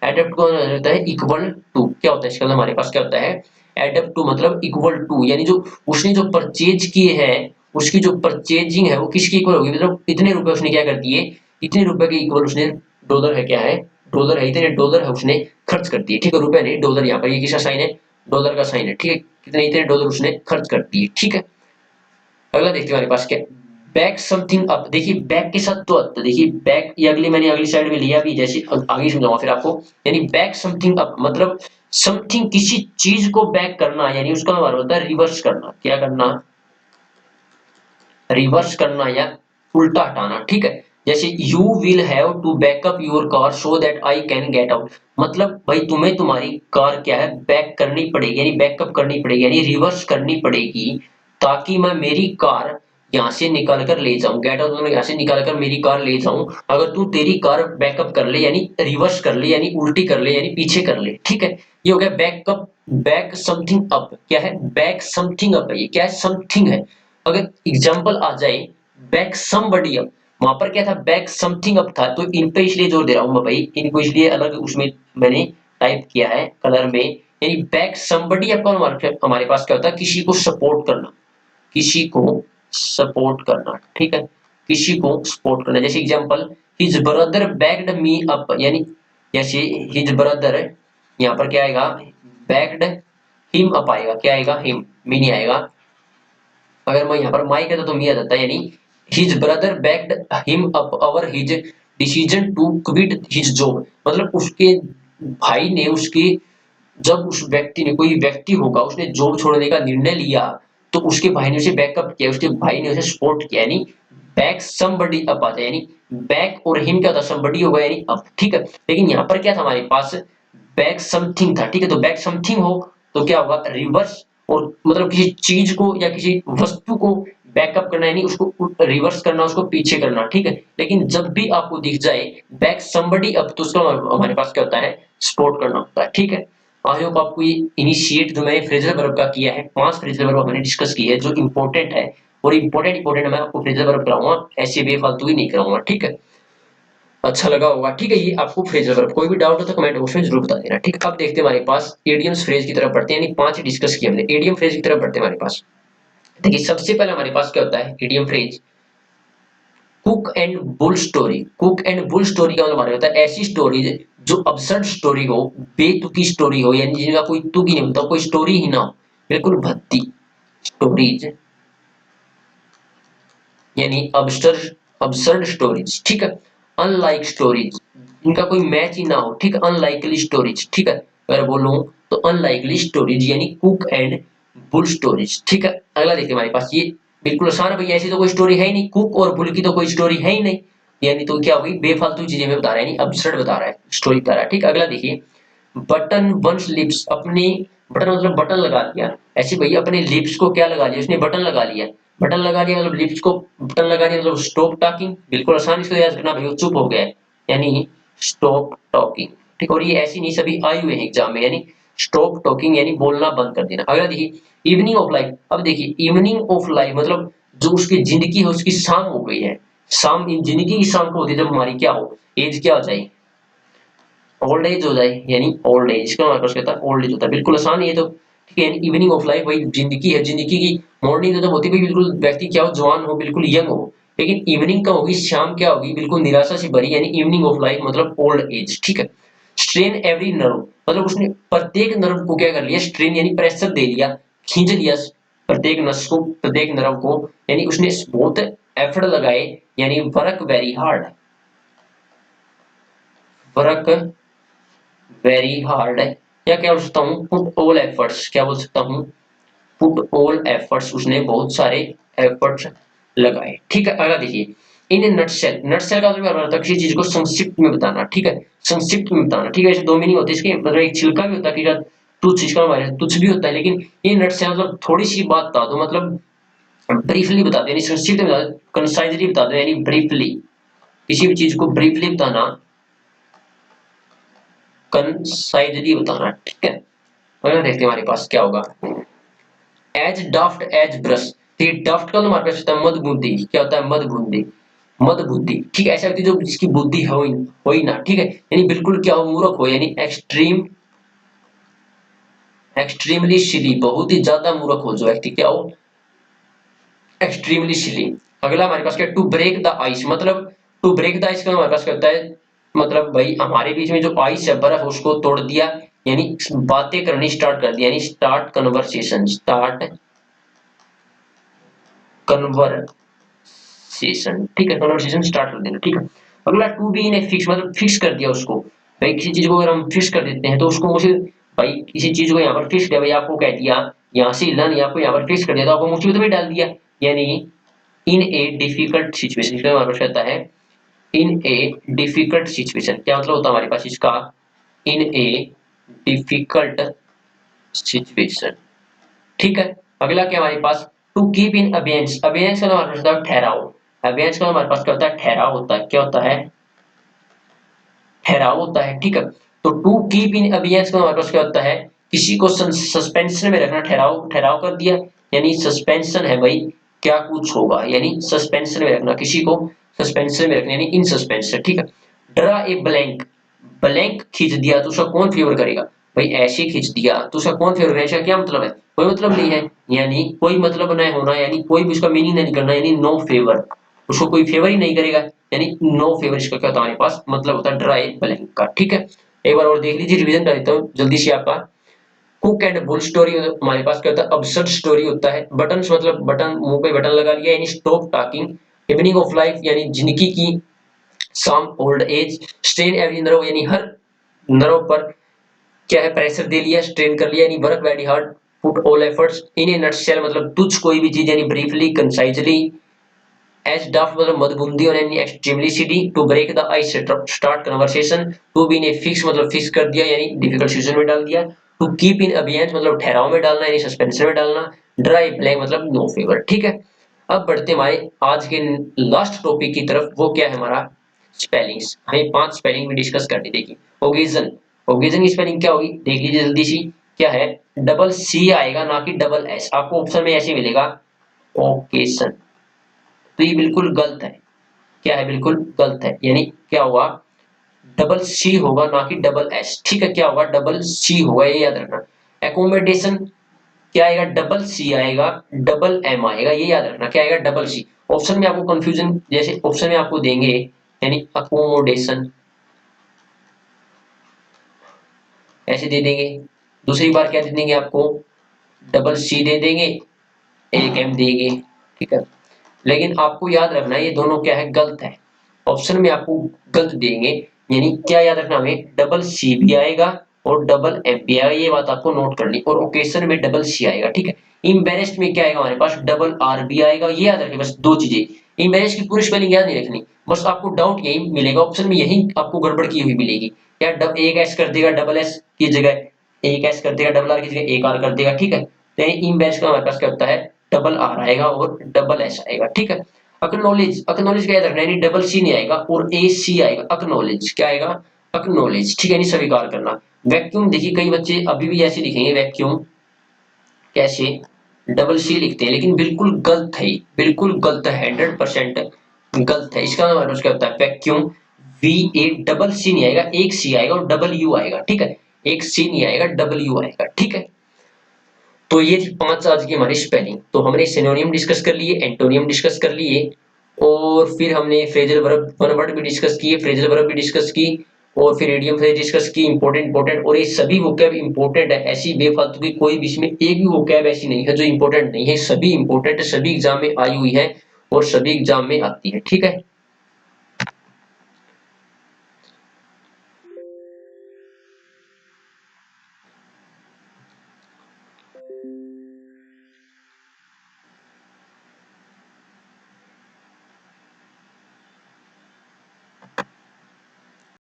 एडप टू होता है इक्वल टू, क्या होता है इसका हमारे पास क्या होता है एडप टू मतलब इक्वल टू, यानी जो उसने जो परचेज किए हैं उसकी जो परचेजिंग है वो किसकी इक्वल होगी, मतलब इतने रुपए उसने क्या कर दिए, इतने रुपए के इक्वल उसने, डॉलर है क्या है डॉलर है, इतने डॉलर है उसने खर्च कर दिए। ठीक है, रुपए नहीं डॉलर, यहाँ पर ये किसका साइन है डॉलर का साइन है। ठीक है, कितने इतने डॉलर उसने खर्च कर दिए। ठीक है, अगला देखते हैं हमारे पास क्या, बैक समथिंग अप। देखिए बैक के साथ तो देखिए बैक ये अगली मैंने अगली साइड में लिया भी, जैसे आगे समझाऊंगा फिर आपको, यानी बैक समथिंग अप मतलब समथिंग किसी चीज को बैक करना, यानी उसका हमारा होता है रिवर्स करना, क्या करना रिवर्स करना या उल्टा हटाना। ठीक है, जैसे you will have to backup your car so that I can get out, मतलब भाई तुम्हें तुम्हारी कार क्या है बैक करनी पड़ेगी, यानी बैकअप करनी पड़ेगी, यानी रिवर्स करनी पड़ेगी ताकि मैं मेरी कार यहाँ से निकाल कर ले जाऊं। गेट आउट मतलब यहाँ से निकाल कर मेरी कार ले जाऊं, अगर तू तेरी कार बैकअप कर ले यानी रिवर्स कर ले यानी उल्टी कर ले यानी पीछे कर ले। ठीक है, ये हो गया बैकअप, बैक समथिंग अप, क्या है बैक समथिंग अप है, ये क्या है समथिंग है। अगर एग्जाम्पल आ जाए बैक समबडी अप, वहां पर क्या था बैक समथिंग अप था, तो इन पे इसलिए जोर दे रहा हूं मैं भाई, इनको इसलिए अलग उसमें मैंने टाइप किया है कलर में, यानी बैक समबडी अप का हमारे पास क्या होता है किसी को सपोर्ट करना, किसी को सपोर्ट करना। ठीक है, किसी को सपोर्ट करना, जैसे example his brother backed me up, यानी जैसे हिज ब्रदर यहाँ पर क्या आएगा बैक्ड हिम अप आएगा, क्या आएगा हिम, मी नहीं आएगा। अगर मैं यहाँ पर माई कहता तो मी आ जाता है, यानी his brother backed him up over his decision to quit his job, मतलब उसके भाई ने उसके, जब उस व्यक्ति ने कोई व्यक्ति होगा उसने जॉब छोड़ने का निर्णय लिया तो उसके भाई ने उसे बैकअप किया, उसके भाई ने उसे सपोर्ट किया, यानी बैक समबडी अप आता है, यानी बैक और हिम क्या होता है समबडी होगा यानी अप। ठीक है, लेकिन यहाँ पर क्या था हमारे पास बैक समथिंग था। ठीक है, तो बैक समथिंग हो तो क्या होगा रिवर्स, और मतलब किसी चीज को या किसी वस्तु को बैकअप करना यानी उसको रिवर्स करना उसको पीछे करना। ठीक है, लेकिन जब भी आपको दिख जाए बैक समबडी अप तो उसका हमारे पास क्या होता है सपोर्ट करना होता है। ठीक है, आई होप आपको ये इनिशिएट जो मैंने फ्रेजल वर्ब का किया है 5 फ्रेजल वर्ब मैंने डिस्कस की है जो इंपॉर्टेंट है, और इंपॉर्टेंट मैं आपको फ्रेजल वर्ब कराऊंगा, ऐसे बेफालतू ही नहीं कराऊंगा। ठीक है, अच्छा लगा होगा। ठीक है, ये आपको फ्रेजल वर्ब, कोई भी डाउट हो तो कमेंट बॉक्स में जरूर बता देना। ठीक है, अब देखते हैं हमारे पास एडियम्स फ्रेज की तरफ बढ़ते हैं, यानी 5 ही डिस्कस किए हमने, एडियम फ्रेज की तरफ बढ़ते हैं हमारे पास। देखिए सबसे पहले हमारे पास क्या होता है idiom phrase, cook and bull story. Cook and bull story का मतलब हमारा होता है ऐसी स्टोरीज जो अब्सर्ड स्टोरी हो, बेतुकी स्टोरी हो, यानी जिनका कोई तुक ही नहीं होता, कोई स्टोरी ही ना हो, बिल्कुल भद्दी स्टोरीज, यानी अब्सर्ड अब्सर्ड स्टोरीज। ठीक है, अनलाइक स्टोरीज, इनका कोई मैच ही ना हो। ठीक है, अनलाइकली स्टोरीज। ठीक है, अगर बोलूं तो अनलाइकली स्टोरीज यानी कुक एंड बुल स्टोरीज। ठीक है, अगला देखिए हमारे पास ये बिल्कुल आसान है भैया, ऐसी तो कोई स्टोरी है ही नहीं, कुक और बुल की तो कोई स्टोरी है ही नहीं, यानी तो क्या होगी बेफालतू चीजें में बता रहा है, यानी अब्सर्ड बता रहा है स्टोरी बता रहा है। ठीक है, अगला देखिए बटन वंस लिप्स, अपनी बटन मतलब बटन लगा दिया, ऐसे भैया अपने लिप्स को क्या लगा लिया उसने बटन लगा लिया, बटन लगा दिया मतलब लिप्स को बटन लगा दिया मतलब स्टॉप टॉकिंग, बिल्कुल आसान इसको याद रखना भैया, चुप हो गया है यानी स्टॉप टॉकिंग। ठीक, और ये ऐसी नहीं सभी आए हुए हैं एग्जाम में, यानी स्टॉप टॉकिंग यानी बोलना बंद कर देना। अगला देखिए इवनिंग ऑफ लाइफ, अब देखिए इवनिंग ऑफ लाइफ मतलब जो उसकी जिंदगी है उसकी शाम हो गई है, शाम जिंदगी की शाम को होती है जब हमारी क्या हो एज क्या हो जाए ओल्ड एज हो जाए, यानी ओल्ड एज, इसका मतलब कहता है ओल्ड एज होता है, बिल्कुल आसान है ये तो। ठीक है, इवनिंग ऑफ लाइफ वही जिंदगी है, जिंदगी की मॉर्निंग तो जब होती है बिल्कुल व्यक्ति क्या हो जवान हो बिल्कुल यंग हो, लेकिन इवनिंग का होगी शाम क्या होगी बिल्कुल निराशा से भरी, यानी इवनिंग ऑफ लाइफ मतलब ओल्ड एज। ठीक है, स्ट्रेन एवरी नर्व मतलब उसने प्रत्येक नर्व को क्या कर लिया स्ट्रेन यानी प्रेशर दे लिया, खींच लिया प्रत्येक नस को प्रत्येक नर्व को, यानी उसने बहुत एफर्ट लगाए यानी work very hard, work very hard, या क्या बोल सकता हूँ पुट ऑल एफर्ट्स, क्या बोल सकता हूँ पुट ऑल एफर्ट्स, उसने बहुत सारे एफर्ट्स लगाए। ठीक है, अगला देखिए इन ए नटशेल, नटशेल का मतलब होता है किसी चीज को संक्षिप्त में बताना। ठीक है, संक्षिप्त में बताना। ठीक है, ऐसे दो मीनिंग होते हैं इसके, मतलब एक छिलका भी होता है कि तुच्छ, इसका हमारे तुच्छ भी होता है, लेकिन ये नटशेल मतलब थोड़ी सी बात बता दो, मतलब ब्रीफली बता दो, यानी संक्षिप्त में बता दो, कंसाइजली बता दो, यानी ब्रीफली, किसी भी चीज को ब्रीफली बताना, कंसाइजली बताना। ठीक है, अगला देखते हैं हमारे पास क्या होगा, एज डफ्ट एज ब्रश। ठीक है, डफ्ट का तो हमारे पास होता है मद बुद्धि, क्या होता है मद बुद्धि, मद बुद्धि। ठीक है, ऐसा व्यक्ति जो जिसकी बुद्धि हो ही ना। ठीक है, यानी बिल्कुल क्या हो, मूर्ख हो, यानी एक्सट्रीम, एक्सट्रीमली सिली, बहुत ही ज्यादा मूर्ख हो जो व्यक्ति, क्या हो, एक्सट्रीमली सिली। अगला हमारे पास क्या, टू ब्रेक द आइस, मतलब टू ब्रेक द आइस का हमारे पास क्या होता है, मतलब भाई हमारे बीच में जो आइस है, बर्फ, उसको तोड़ दिया, यानी बातें करनी स्टार्ट कर दी, यानी स्टार्ट कन्वर्सेशन, स्टार्ट कन्वर्सेशन। ठीक है, कन्वर्सेशन स्टार्ट कर देना। ठीक है, अगला to be in a fix, मतलब फिक्स कर दिया उसको, भाई किसी चीज को अगर हम फिक्स कर देते हैं तो उसको मुझे, भाई किसी चीज को यहाँ पर फिक्स किया, भाई आपको कह दिया यहाँ से हिलना नहीं, आपको यहाँ पर फिक्स कर दिया तो आपको मुसीबत में डाल दिया, यानी इन ए डिफिकल्ट सिचुएशन, इसका हमारे पास कहता है इन ए डिफिकल्ट सिचुएशन। क्या मतलब होता है हमारे पास इसका, इन ए डिफिकल्ट सिचुएशन। ठीक है, अगला क्या हमारे पास, टू कीप इन अबियंस, अबियंस का हमारे पास होता है ठहराव, अबियंस का हमारे पास क्या होता है, ठहराव होता है, क्या होता है, ठहराव होता है। ठीक है, तो टू कीप इन अबियंस का हमारे पास क्या होता है, किसी को सस्पेंशन में रखना, ठहराव, ठहराव कर दिया, यानी सस्पेंशन है भाई, क्या कुछ होगा, यानी सस्पेंशन में रखना, किसी को सस्पेंशन में रखना, यानी इन सस्पेंशन। ठीक है, ड्रा ए ब्लैंक, ब्लैंक खींच दिया तो उसका कौन फेवर करेगा, भाई ऐसे खींच दिया तो उसका कौन फेवर करेगा, इसका क्या मतलब है, कोई मतलब नहीं है, यानी कोई मतलब नहीं होना, यानी कोई भी उसका मीनिंग नहीं करना, यानी नो फेवर, उसको कोई फेवर ही नहीं करेगा, यानी नो फेवर, इसका क्या होता है हमारे पास, मतलब होता है ड्राई ब्लैंक का। ठीक है, एक बार और देख लीजिए, रिवीजन कर देता हूँ जल्दी से आपका। कुक एंड बुल स्टोरी हमारे पास क्या होता है, अबसर्ड स्टोरी होता है, बटन्स मतलब बटन, मुंह पे बटन लगा लिया, यानी stop talking, evening of life यानी जिंदगी की some old age, strain every nerve यानी हर नर्व पर क्या है, प्रेशर दे लिया, स्ट्रेन कर लिया, यानी work very hard, put all efforts, in a nutshell मतलब तुझ कोई भी चीज, यानी ब्रीफली, कंसाइजली, एज डफ्ट मतलब मदबुंदी और यानी extremely city, to break the ice start conversation, to be in a fix मतलब फिक्स कर दिया, यानी डिफिकल्ट सिचुएशन में डाल दिया, टू कीप इन अबियंस मतलब ठहराव में डालना, यानी सस्पेंशन में डालना, ड्राई ब्लैंक मतलब नो फेवर। ठीक है, अब बढ़ते हमारे आज के लास्ट टॉपिक की तरफ, वो क्या है हमारा, स्पेलिंग्स। हमें 5 स्पेलिंग भी डिस्कस करनी देखिए। ओकेजन, ओकेजन की स्पेलिंग क्या होगी, देख लीजिए जल्दी सी, क्या है, डबल सी आएगा ना कि डबल एस, आपको ऑप्शन में ऐसे मिलेगा, ओकेशन, तो ये बिल्कुल गलत है, क्या है, बिल्कुल गलत है, यानी क्या हुआ, डबल सी होगा ना कि डबल एस। ठीक है, क्या होगा, डबल सी होगा, ये याद रखना। एकोमोडेशन क्या आएगा, डबल सी आएगा, डबल एम आएगा, ये याद रखना, क्या आएगा, डबल सी। ऑप्शन में आपको कंफ्यूजन, जैसे ऑप्शन में आपको देंगे, यानी अकोमोडेशन ऐसे दे देंगे, दूसरी बार क्या दे देंगे आपको, डबल सी दे देंगे, एक एम देंगे। ठीक है, लेकिन आपको याद रखना है ये दोनों क्या है, गलत है, ऑप्शन में आपको गलत देंगे, यानी क्या याद रखना हमें, डबल सी भी आएगा और डबल एम भी आएगा, ये बात आपको नोट करनी, और ओकेशन में डबल सी आएगा। ठीक है, इम्बेरेस्ड में क्या आएगा हमारे पास, डबल आर भी आएगा, ये याद रखें, बस दो चीजें, इम्बेरेस की पूरी स्पेलिंग याद नहीं रखनी, बस आपको डाउट यही मिलेगा, ऑप्शन में यही आपको गड़बड़ की हुई मिलेगी, या एक एस कर देगा डबल एस की जगह, एक एस कर देगा डबल आर की जगह एक आर कर देगा। ठीक है, तो इम्बेरेस का हमारे पास क्या होता है, डबल आर आएगा और डबल एस आएगा। ठीक है, अक्नॉलेज, अक्नॉलेज क्या याद रखना है, यानी डबल सी नहीं आएगा और ए सी आएगा, अक्नॉलेज क्या आएगा, अक्नॉलेज। ठीक है, यानी स्वीकार करना। वैक्यूम देखिए कई बच्चे अभी भी ऐसे लिखेंगे वैक्यूम, कैसे, डबल सी लिखते हैं, लेकिन बिल्कुल गलत है, बिल्कुल गलत है, 100% गलत है, इसका मतलब क्या होता है, vacuum, V A double C नहीं आएगा, एक सी आएगा और डबल यू आएगा। ठीक है, एक सी नहीं आएगा, डबल यू आएगा। ठीक है, तो ये थी 5 आज की हमारी स्पेलिंग। तो हमने सिनोनियम डिस्कस कर लिए, एंटोनियम डिस्कस कर लिए, और फिर हमने फ्रेजल वर्ब, वन वर्ड भी डिस्कस किए, फ्रेजल वर्ब भी डिस्कस की, और फिर इडियम फ्रेज डिस्कस की, इंपॉर्टेंट इंपॉर्टेंट, और ये सभी वोकैब इंपॉर्टेंट है, ऐसी बेफालतू की कोई भी इसमें एक भी वोकैब ऐसी नहीं है जो इंपॉर्टेंट नहीं है, सभी इंपॉर्टेंट है, सभी एग्जाम में आई हुई है, और सभी एग्जाम में आती है। ठीक है।